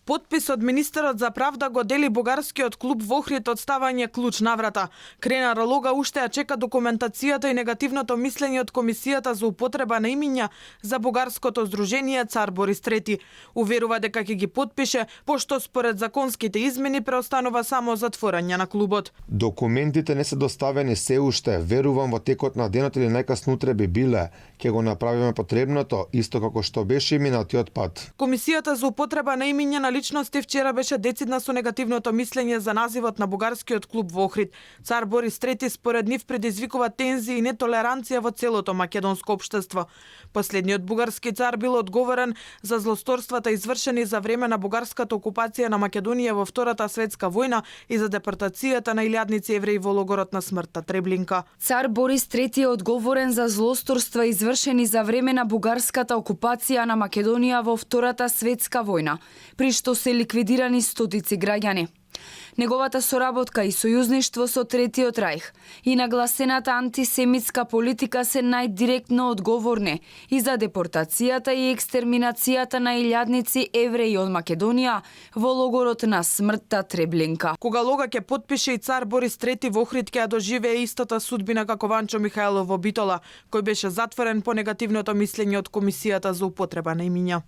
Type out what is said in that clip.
Потпис од министерот за правда го дели бугарскиот клуб во Охрид од ставање клуч на врата. Крена Ролога уште ја чека документацијата и негативното мислење од Комисијата за употреба на имиња за бугарското здружение Цар Борис III. Уверува дека ќе ги потпише, пошто според законските измени преостанува само затворање на клубот. Документите не се доставени се уште. Верувам во текот на денот или најкасно утре би биле. Ќе го направиме потребното, исто како што беше и минатиот пат. Комисијата за употреба на имиња на личности вчера беше децидна со негативното мислење за називот на бугарскиот клуб во Охрид. Цар Борис III според нив предизвикува тензии и нетолеранција во целото македонско општество. Последниот бугарски цар бил одговорен за злосторствата извршени за време на бугарската окупација на Македонија во Втората светска војна и за депортацијата на илјадници евреи во логорот на смртта Треблинка. Цар Борис III е одговорен за злосторства извршени за време на бугарската окупација на Македонија во Втората светска војна, при што се ликвидирани стотици граѓани. Неговата соработка и сојузништво со Третиот рајх и нагласената антисемитска политика се најдиректно одговорни и за депортацијата и екстерминацијата на илјадници евреи од Македонија во логорот на смртта Треблинка. Кога Лога ќе потпише и цар Борис III во Охрид ќе ја доживее истата судбина како Ванчо Михајлов во Битола, кој беше затворен по негативното мислење од Комисијата за употреба на имиња.